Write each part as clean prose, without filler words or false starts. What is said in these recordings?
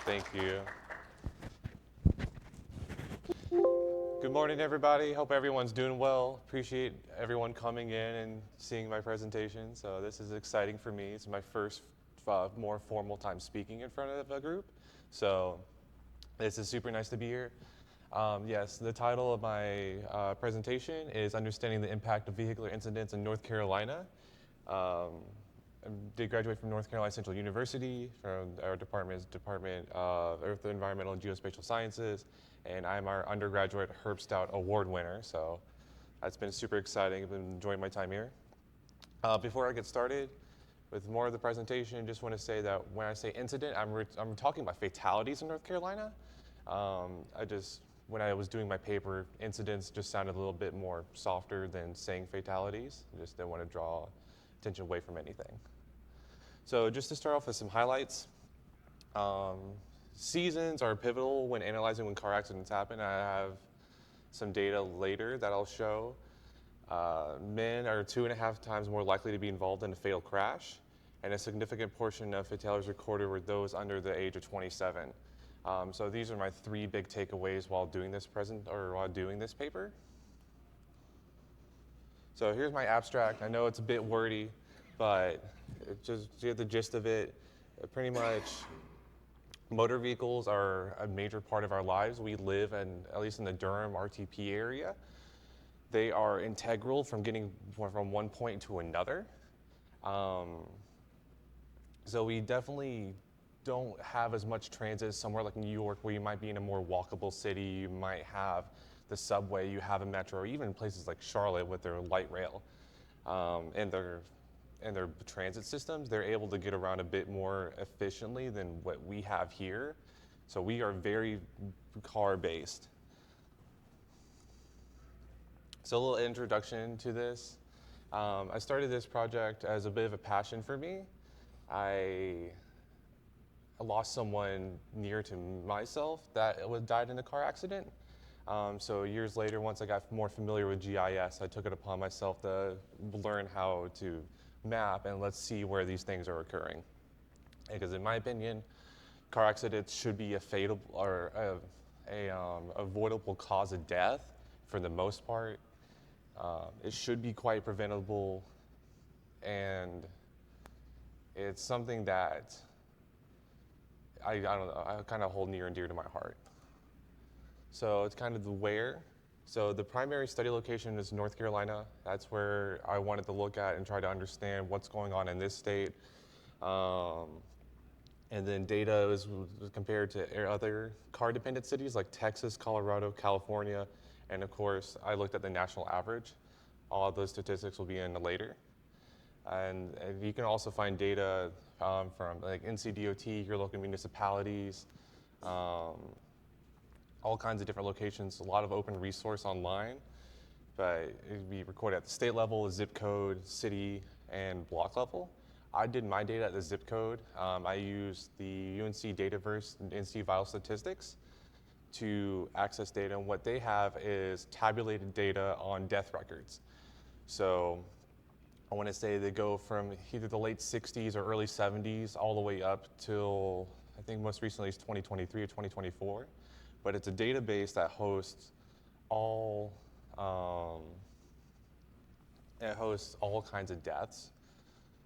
Thank you. Good morning, everybody. Hope everyone's doing well. Appreciate everyone coming in and seeing my presentation. So this is exciting for me. It's my first more formal time speaking in front of a group. So this is super nice to be here. Yes, the title of my presentation is Understanding the Impact of Vehicular Incidents in North Carolina. I did graduate from North Carolina Central University, from our Department of Earth, Environmental, and Geospatial Sciences, and I'm our undergraduate Herb Stout Award winner, so that's been super exciting. I've been enjoying my time here. Before I get started with more of the presentation, just want to say that when I say incident, I'm talking about fatalities in North Carolina. When I was doing my paper, incidents just sounded a little bit more softer than saying fatalities. I just didn't want to draw attention away from anything. So just to start off with some highlights, seasons are pivotal when analyzing when car accidents happen. I have some data later that I'll show. Men are 2.5 times more likely to be involved in a fatal crash, and a significant portion of fatalities recorded were those under the age of 27. So these are my 3 big takeaways while doing this paper. So here's my abstract. I know it's a bit wordy, but just to get the gist of it, pretty much motor vehicles are a major part of our lives. We live at least in the Durham RTP area. They are integral from getting from one point to another. So we definitely don't have as much transit somewhere like New York, where you might be in a more walkable city. You might have the subway, you have a metro, or even places like Charlotte with their light rail and their transit systems. They're able to get around a bit more efficiently than what we have here. So we are very car-based. So a little introduction to this. I started this project as a bit of a passion for me. I lost someone near to myself that died in a car accident. So years later, once I got more familiar with GIS, I took it upon myself to learn how to map and let's see where these things are occurring. Because in my opinion, car accidents should be a fatal or avoidable cause of death for the most part. It should be quite preventable, and it's something that I don't know, I kind of hold near and dear to my heart. So it's kind of the where. So the primary study location is North Carolina. That's where I wanted to look at and try to understand what's going on in this state. And then data was compared to other car-dependent cities like Texas, Colorado, California, and of course, I looked at the national average. All of those statistics will be in later. And you can also find data from like NCDOT, your local municipalities, all kinds of different locations, a lot of open resource online, but it'd be recorded at the state level, zip code, city, and block level. I did my data at the zip code. I used the UNC Dataverse and NC Vital Statistics to access data, and what they have is tabulated data on death records. So I want to say they go from either the late 60s or early 70s all the way up till I think most recently is 2023 or 2024. But it's a database that hosts all kinds of deaths.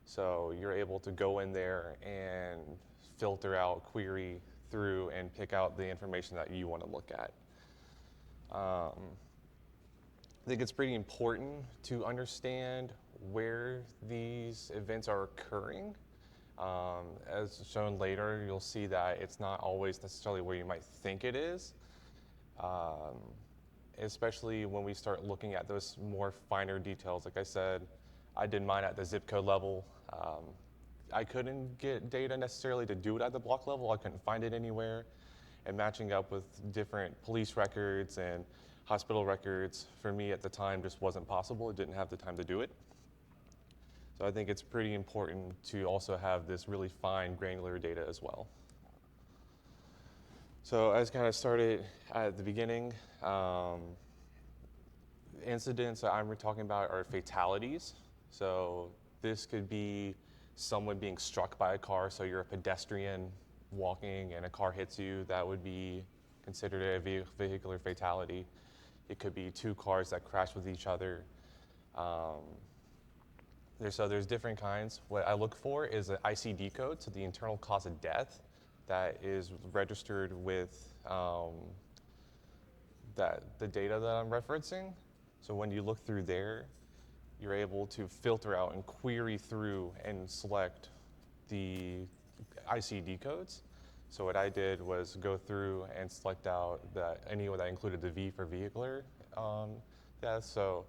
So you're able to go in there and filter out, query through, and pick out the information that you want to look at. I think it's pretty important to understand where these events are occurring. As shown later, you'll see that it's not always necessarily where you might think it is, especially when we start looking at those more finer details. Like I said, I did mine at the zip code level. I couldn't get data necessarily to do it at the block level. I couldn't find it anywhere. And matching up with different police records and hospital records, for me at the time, just wasn't possible. I didn't have the time to do it. So I think it's pretty important to also have this really fine granular data as well. So I just kind of started at the beginning. Incidents that I'm talking about are fatalities. So this could be someone being struck by a car, so you're a pedestrian walking and a car hits you, that would be considered a vehicular fatality. It could be two cars that crash with each other. Um, there's different kinds. What I look for is an ICD code, so the internal cause of death, that is registered with the data that I'm referencing. So when you look through there, you're able to filter out and query through and select the ICD codes. So what I did was go through and select out any that included the V for vehicular death. So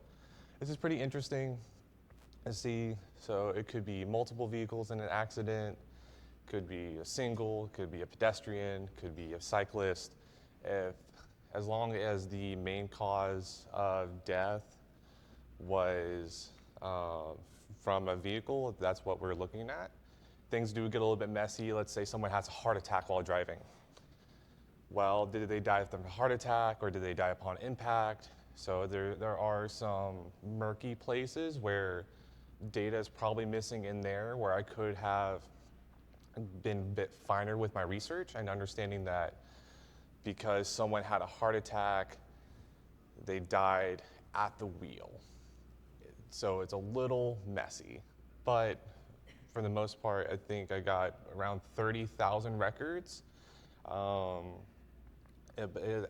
this is pretty interesting to see. So it could be multiple vehicles in an accident, could be a single, could be a pedestrian, could be a cyclist. As long as the main cause of death was from a vehicle, that's what we're looking at. Things do get a little bit messy. Let's say someone has a heart attack while driving. Well, did they die from a heart attack or did they die upon impact? So there are some murky places where data is probably missing in there, where I could have been a bit finer with my research and understanding that because someone had a heart attack, they died at the wheel. So it's a little messy, but for the most part, I think I got around 30,000 records.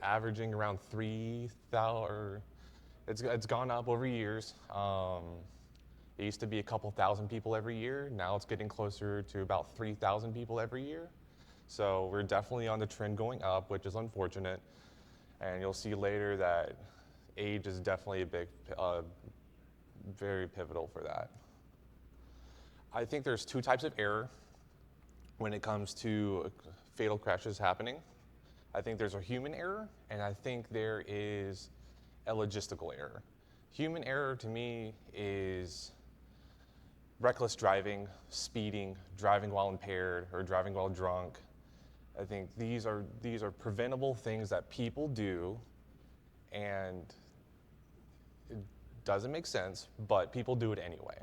Averaging around 3,000, it's gone up over years. It used to be a couple thousand people every year. Now it's getting closer to about 3,000 people every year. So we're definitely on the trend going up, which is unfortunate. And you'll see later that age is definitely a big, very pivotal for that. I think there's two types of error when it comes to fatal crashes happening. I think there's a human error, and I think there is a logistical error. Human error to me is reckless driving, speeding, driving while impaired, or driving while drunk. I think these are preventable things that people do, and it doesn't make sense, but people do it anyway.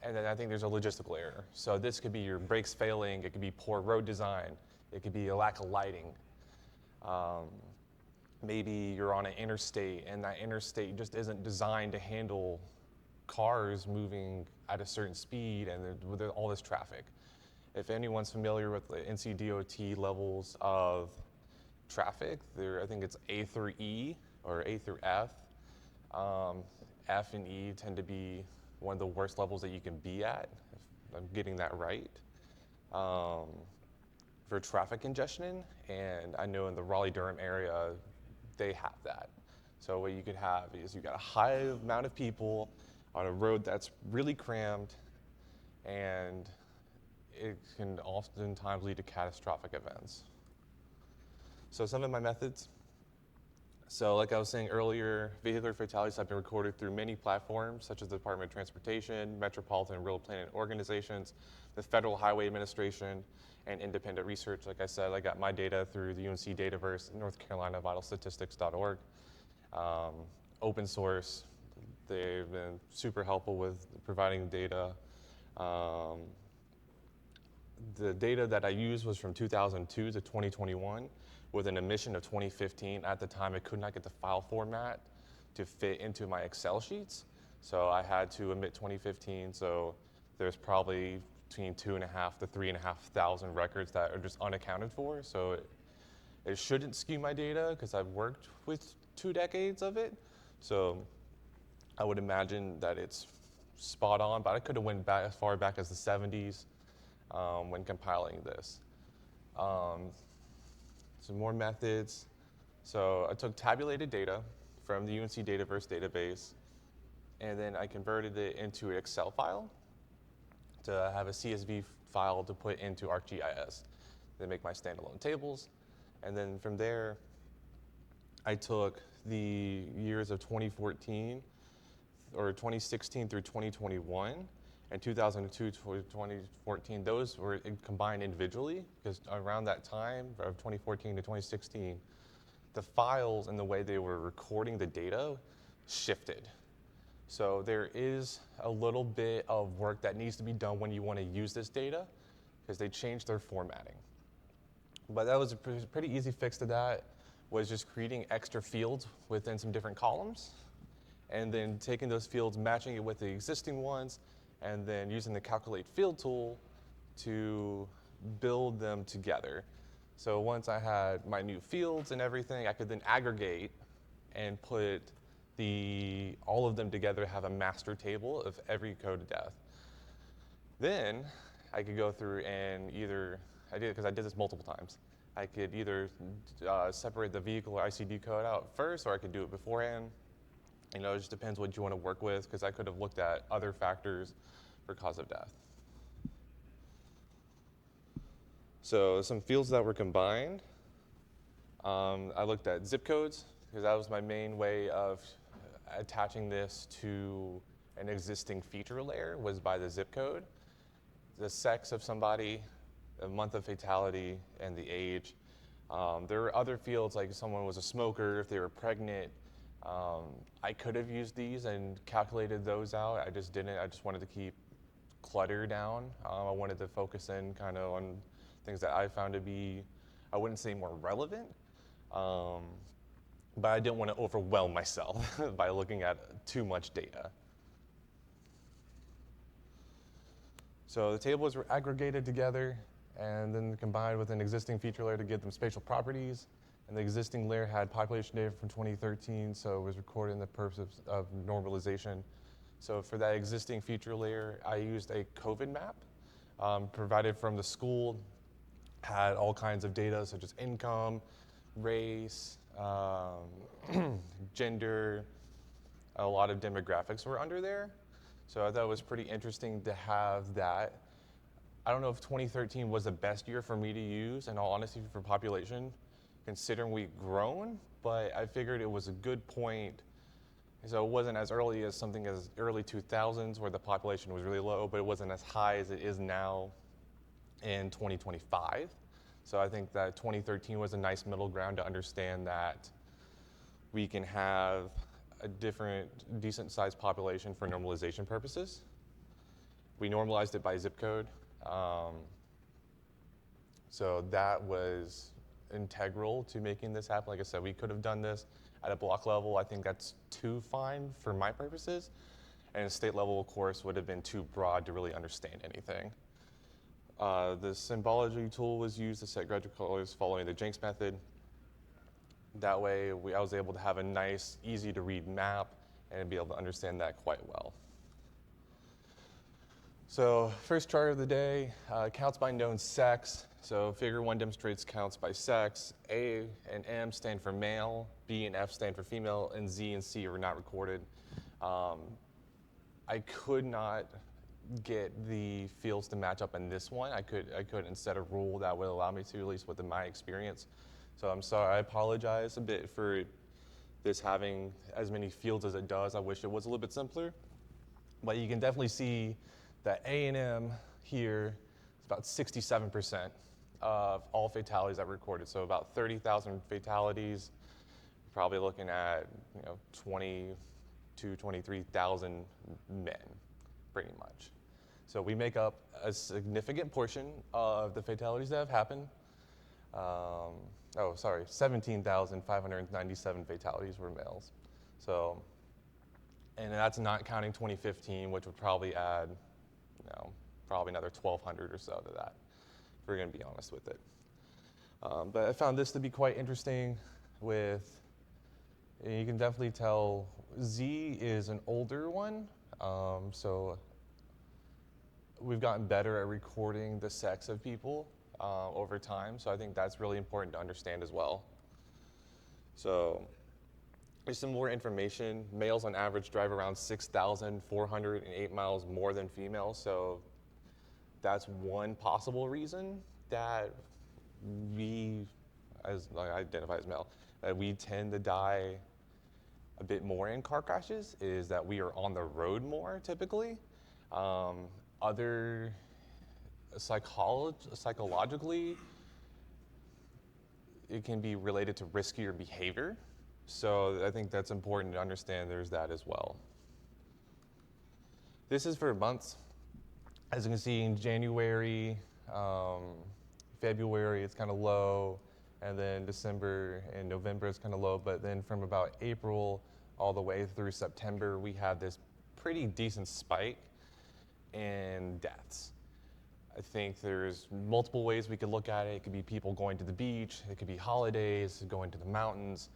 And then I think there's a logistical error. So this could be your brakes failing, it could be poor road design, it could be a lack of lighting. Maybe you're on an interstate and that interstate just isn't designed to handle cars moving at a certain speed and with all this traffic. If anyone's familiar with the NCDOT levels of traffic, I think it's A through E or A through F. F and E tend to be one of the worst levels that you can be at, if I'm getting that right, for traffic congestion. And I know in the Raleigh-Durham area, they have that. So what you could have is you've got a high amount of people on a road that's really crammed, and it can oftentimes lead to catastrophic events. So some of my methods. So like I was saying earlier, vehicular fatalities have been recorded through many platforms, such as the Department of Transportation, Metropolitan Rail Planning Organizations, the Federal Highway Administration, and independent research. Like I said, I got my data through the UNC Dataverse, North Carolina vitalstatistics.org. Open source, they've been super helpful with providing data. The data that I used was from 2002 to 2021 with an emission of 2015. At the time, I could not get the file format to fit into my Excel sheets. So I had to emit 2015. So there's probably between 2,500 to 3,500 records that are just unaccounted for. So it shouldn't skew my data because I've worked with 2 decades of it. So I would imagine that it's spot on, but I could have went back as far back as the 70s. When compiling this. Some more methods. So I took tabulated data from the UNC Dataverse database, and then I converted it into an Excel file to have a CSV file to put into ArcGIS. Then make my standalone tables, and then from there, I took the years of 2014 or 2016 through 2021. And 2002 to 2014, those were combined individually because around that time of 2014 to 2016, the files and the way they were recording the data shifted. So there is a little bit of work that needs to be done when you want to use this data because they changed their formatting. But that was a pretty easy fix to that, was just creating extra fields within some different columns, and then taking those fields, matching it with the existing ones, and then using the calculate field tool to build them together. So once I had my new fields and everything, I could then aggregate and put all of them together, have a master table of every code of death. Then I could go through and because I did this multiple times, I could either separate the vehicle or ICD code out first, or I could do it beforehand. It just depends what you want to work with, because I could have looked at other factors for cause of death. So some fields that were combined, I looked at zip codes, because that was my main way of attaching this to an existing feature layer, was by the zip code. The sex of somebody, the month of fatality, and the age. There were other fields, like if someone was a smoker, if they were pregnant. I could have used these and calculated those out. I just didn't. I just wanted to keep clutter down. I wanted to focus in kind of on things that I found to be, I wouldn't say more relevant, but I didn't want to overwhelm myself by looking at too much data. So the tables were aggregated together and then combined with an existing feature layer to give them spatial properties. And the existing layer had population data from 2013, so it was recorded in the purpose of normalization. So for that existing feature layer, I used a COVID map provided from the school, had all kinds of data such as income, race, gender, a lot of demographics were under there. So I thought it was pretty interesting to have that. I don't know if 2013 was the best year for me to use, in all honesty, for population, considering we've grown, but I figured it was a good point. So it wasn't as early as something as early 2000s where the population was really low, but it wasn't as high as it is now in 2025. So I think that 2013 was a nice middle ground to understand that we can have a decent sized population for normalization purposes. We normalized it by zip code. So that was integral to making this happen. Like I said, we could have done this at a block level. I think that's too fine for my purposes. And a state level, of course, would have been too broad to really understand anything. The symbology tool was used to set graduate colors following the Jenks method. That way, I was able to have a nice, easy to read map and be able to understand that quite well. So first chart of the day, counts by known sex. So figure 1 demonstrates counts by sex. A and M stand for male, B and F stand for female, and Z and C are not recorded. I could not get the fields to match up in this one. I couldn't set a rule that would allow me to, at least within my experience. So I'm sorry, I apologize a bit for this having as many fields as it does. I wish it was a little bit simpler. But you can definitely see that A and M here is about 67% of all fatalities that were recorded. So about 30,000 fatalities, probably looking at 20 to 23,000 men, pretty much. So we make up a significant portion of the fatalities that have happened. 17,597 fatalities were males. So, and that's not counting 2015, which would probably add, probably another 1,200 or so to that, if we're gonna be honest with it. But I found this to be quite interesting you can definitely tell Z is an older one. So we've gotten better at recording the sex of people over time. So I think that's really important to understand as well. So there's some more information. Males on average drive around 6,408 miles more than females. So that's one possible reason that we, as I identify as male, that we tend to die a bit more in car crashes, is that we are on the road more typically. Other psychologically, it can be related to riskier behavior. So I think that's important to understand. There's that as well. This is for months. As you can see, in January February, it's kind of low. And then December and November is kind of low. But then from about April all the way through September, we had this pretty decent spike in deaths. I think there's multiple ways we could look at it. It could be people going to the beach. It could be holidays, going to the mountains.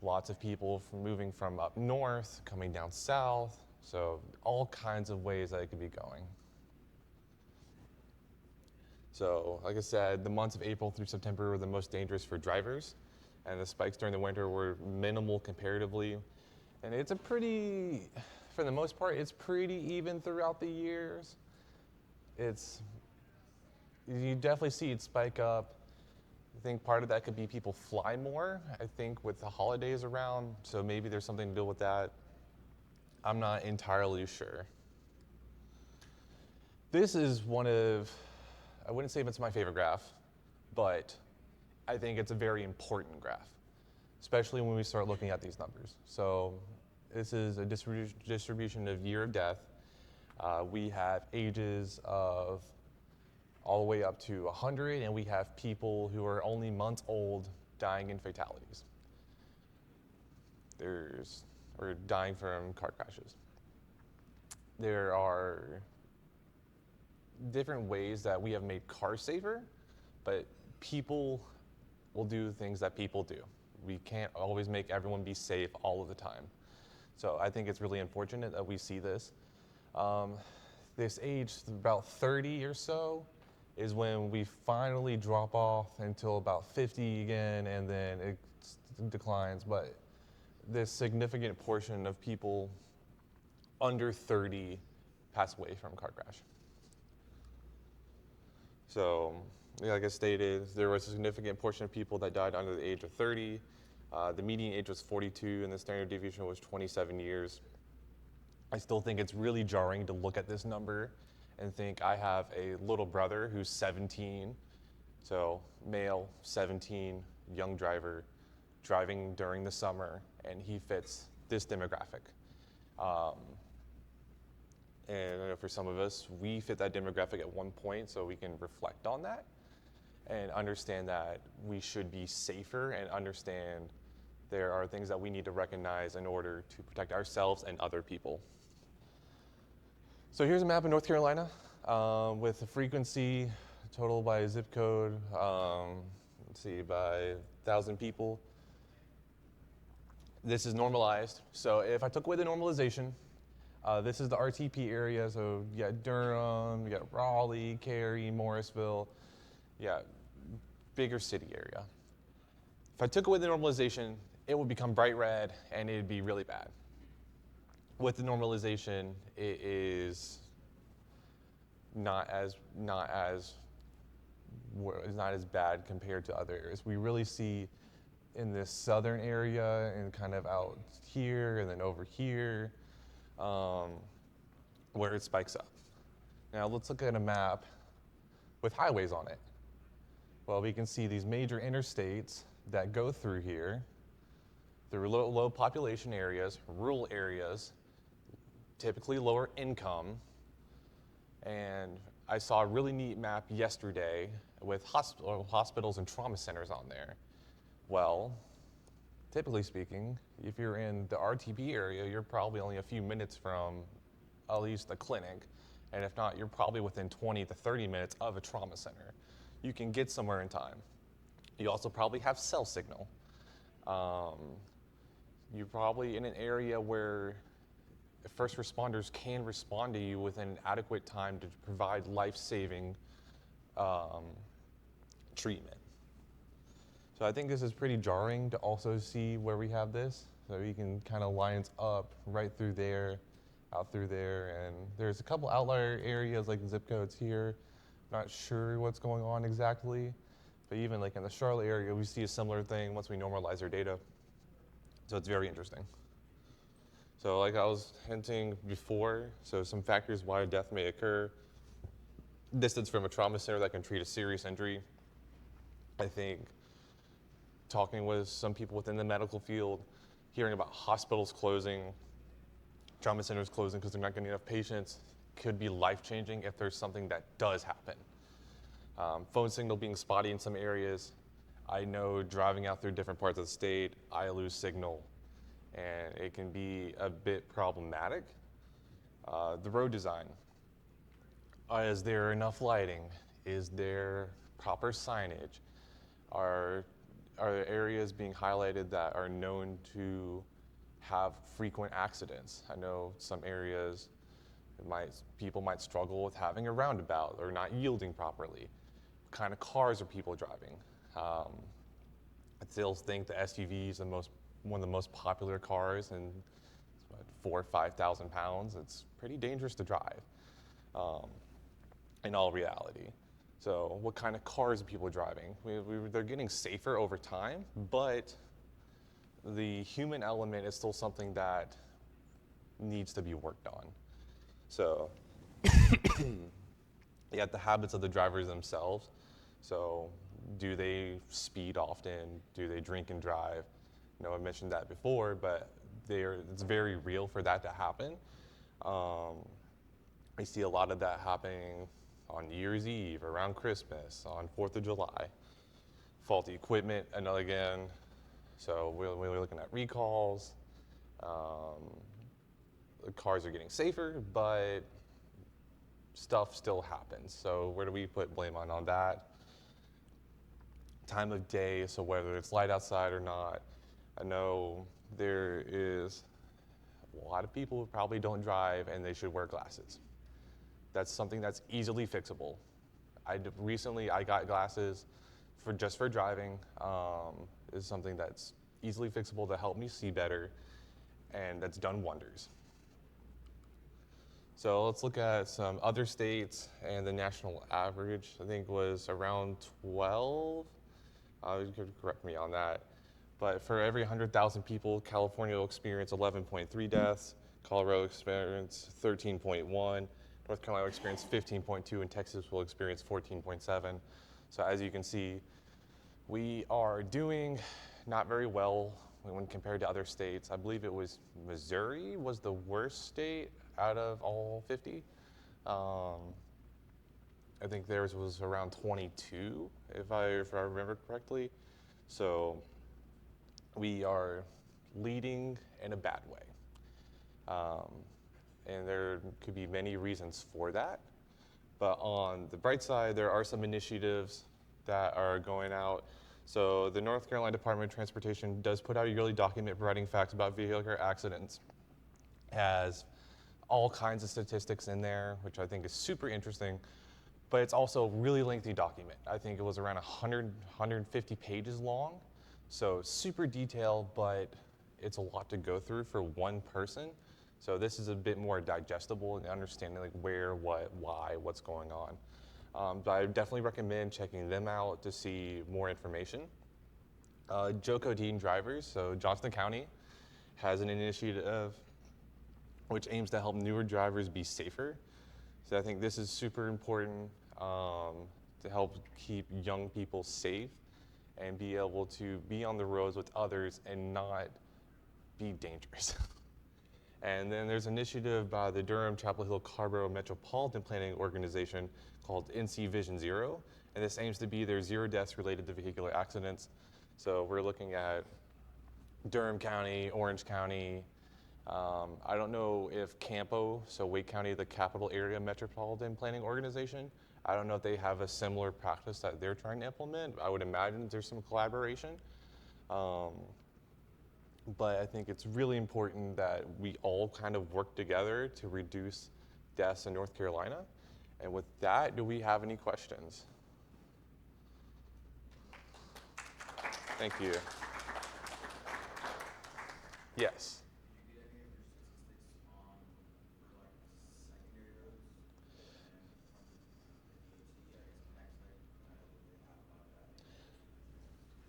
Lots of people moving from up north, coming down south. So all kinds of ways that it could be going. So like I said, the months of April through September were the most dangerous for drivers. And the spikes during the winter were minimal comparatively. And it's a pretty, for the most part, it's pretty even throughout the years. You definitely see it spike up. I think part of that could be people fly more, I think, with the holidays around, so maybe there's something to do with that. I'm not entirely sure. This is one of, I wouldn't say if it's my favorite graph, but I think it's a very important graph, especially when we start looking at these numbers. So this is a distribution of year of death. We have ages of all the way up to 100, and we have people who are only months old dying in fatalities. Or dying from car crashes. There are different ways that we have made cars safer, but people will do things that people do. We can't always make everyone be safe all of the time. So I think it's really unfortunate that we see this. This age, about 30 or so, is when we finally drop off until about 50 again, and then it declines. But this significant portion of people under 30 pass away from car crash. So, like I stated, there was a significant portion of people that died under the age of 30. The median age was 42, and the standard deviation was 27 years. I still think it's really jarring to look at this number and think I have a little brother who's 17, so male, 17, young driver, driving during the summer, and he fits this demographic. And I know for some of us, we fit that demographic at one point, so we can reflect on that and understand that we should be safer and understand there are things that we need to recognize in order to protect ourselves and other people. So here's a map of North Carolina with the frequency total by zip code, let's see, by 1,000 people. This is normalized. So if I took away the normalization, this is the RTP area. So you got Durham, you got Raleigh, Cary, Morrisville, bigger city area. If I took away the normalization, it would become bright red and it'd be really bad. With the normalization, it is not as bad compared to other areas. We really see in this southern area and kind of out here and then over here where it spikes up. Now let's look at a map with highways on it. Well, we can see these major interstates that go through here. They're low population areas, rural areas, typically lower income. And I saw a really neat map yesterday with hospitals and trauma centers on there. Well, typically speaking, if you're in the RTP area, you're probably only a few minutes from at least a clinic. And if not, you're probably within 20 to 30 minutes of a trauma center. You can get somewhere in time. You also probably have cell signal. You're probably in an area where first responders can respond to you within adequate time to provide life-saving treatment. So I think this is pretty jarring to also see where we have this. So you can kind of lines up right through there, out through there, and there's a couple outlier areas like zip codes here. Not sure what's going on exactly, but even like in the Charlotte area, we see a similar thing once we normalize our data. So it's very interesting. So like I was hinting before, so some factors why a death may occur. Distance from a trauma center that can treat a serious injury. I think talking with some people within the medical field, hearing about hospitals closing, trauma centers closing because they're not getting enough patients, could be life-changing if there's something that does happen. Phone signal being spotty in some areas. I know driving out through different parts of the state, I lose signal, and it can be a bit problematic. The road design. Is there enough lighting? Is there proper signage? Are, are there areas being highlighted that are known to have frequent accidents? I know some areas people might struggle with having a roundabout or not yielding properly. What kind of cars are people driving? I still think the SUV is one of the most popular cars, and it's what, 4,000 or 5,000 pounds. It's pretty dangerous to drive, in all reality. So, what kind of cars are people driving? They're getting safer over time, but the human element is still something that needs to be worked on. So, you have the habits of the drivers themselves. So, do they speed often? Do they drink and drive? I mentioned that before, but it's very real for that to happen. I see a lot of that happening on New Year's Eve, around Christmas, on 4th of July. Faulty equipment, another again. So we're looking at recalls. The cars are getting safer, but stuff still happens. So where do we put blame on that? Time of day, so whether it's light outside or not. I know there is a lot of people who probably don't drive and they should wear glasses. That's something that's easily fixable. Recently I got glasses just for driving. Is something that's easily fixable to help me see better, and that's done wonders. So let's look at some other states, and the national average I think was around 12. You could correct me on that. But for every 100,000 people, California will experience 11.3 deaths, Colorado will experience 13.1, North Carolina will experience 15.2, and Texas will experience 14.7. So as you can see, we are doing not very well when compared to other states. I believe it was Missouri was the worst state out of all 50. I think theirs was around 22, if I remember correctly. So we are leading in a bad way. And there could be many reasons for that. But on the bright side, there are some initiatives that are going out. So the North Carolina Department of Transportation does put out a yearly document providing facts about vehicular accidents. It has all kinds of statistics in there, which I think is super interesting. But it's also a really lengthy document. I think it was around 150 pages long. So super detailed, but it's a lot to go through for one person. So this is a bit more digestible and understanding like where, what, why, what's going on. But I definitely recommend checking them out to see more information. Joe Codine Drivers, so Johnston County, has an initiative which aims to help newer drivers be safer. So I think this is super important to help keep young people safe and be able to be on the roads with others and not be dangerous. And then there's an initiative by the Durham Chapel Hill Carborough Metropolitan Planning Organization called NC Vision Zero, and this aims to be their 0 deaths related to vehicular accidents. So we're looking at Durham County, Orange County. I don't know if Campo, so Wake County, the Capital Area Metropolitan Planning Organization, I don't know if they have a similar practice that they're trying to implement. I would imagine there's some collaboration. But I think it's really important that we all kind of work together to reduce deaths in North Carolina. And with that, do we have any questions? Thank you. Yes.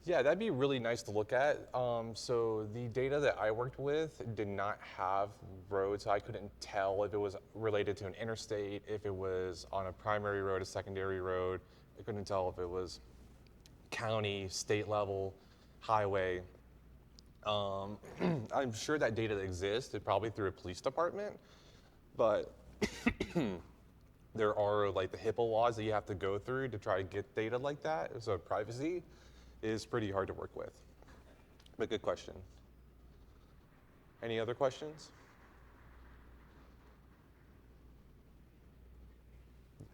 Yeah, that'd be really nice to look at. So the data that I worked with did not have roads, so I couldn't tell if it was related to an interstate, if it was on a primary road, a secondary road. I couldn't tell if it was county, state level, highway. I'm sure that data exists, probably through a police department, but there are like the HIPAA laws that you have to go through to try to get data like that. So privacy is pretty hard to work with. But good question. Any other questions? Is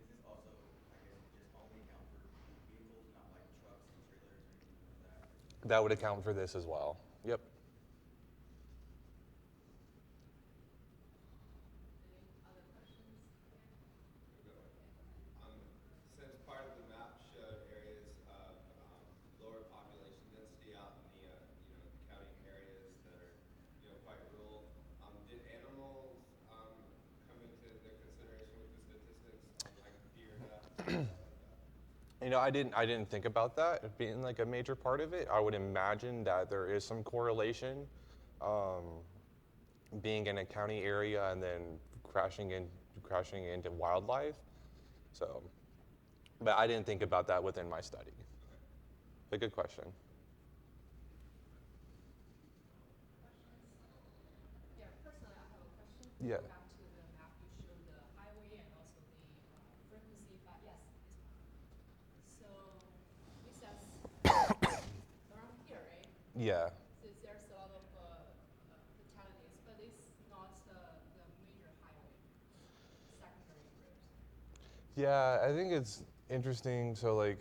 this also, I guess, just only account for vehicles, not like trucks and trailers or anything like that? That would account for this as well. Yep. Any other questions here? Since part of the map showed areas of lower population density out in the the county areas that are quite rural, did animals come into the consideration with the statistics, like deer, stuff like that? I didn't think about that being like a major part of it. I would imagine that there is some correlation, um, being in a county area and then crashing into wildlife. So, but I didn't think about that within my study. But good question. Questions? Yeah, personally, I have a question. Yeah. Go back to the map, you showed the highway and also the frequency, but yes, this one. So this says around here, right? Yeah. So there's a lot of fatalities, but it's not the major highway, secondary road. Yeah, I think it's interesting. So like,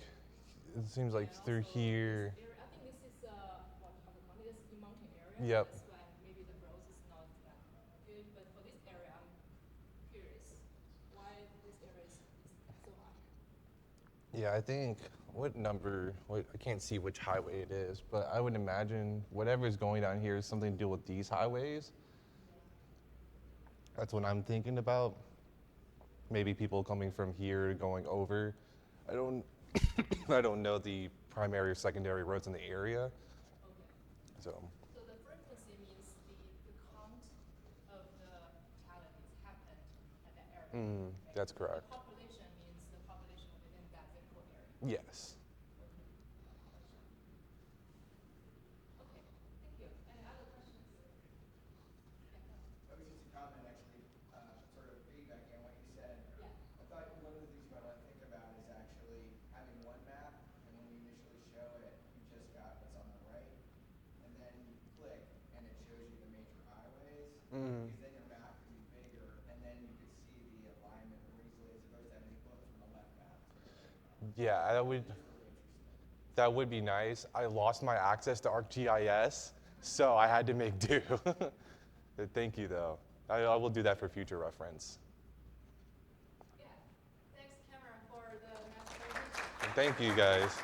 it seems like And through also here. this area, I think this is what you call the mountain, this is the mountain area. Yep. That's why maybe the roads is not that good. But for this area, I'm curious why this area is so high. Yeah, I think what number? I can't see which highway it is, but I would imagine whatever is going on here is something to do with these highways. That's what I'm thinking about. Maybe people coming from here going over. I don't. I don't know the primary or secondary roads in the area, Okay. so. So the frequency means the count of the fatalities happened at that area. Right? That's The correct. population means the population within that zip code area. Yes. Okay. Gotcha. Okay. Thank you. Any other questions? Yeah, go ahead. That was just a comment, actually, sort of piggybacking on what you said. Yeah. I thought one of the things you might want to think about is actually having one map, and when you initially show it, you just got what's on the right, and then you click, and it shows you the major highways, because then your map can be bigger, and then you could see the alignment more easily, as opposed to having to look from the left map to the right map. Yeah, that would. It's really interesting. That would be nice. I lost my access to ArcGIS, so I had to make do. Thank you, though. I will do that for future reference. Yeah. Thanks, Cameron, for the nice presentation. Thank you, guys.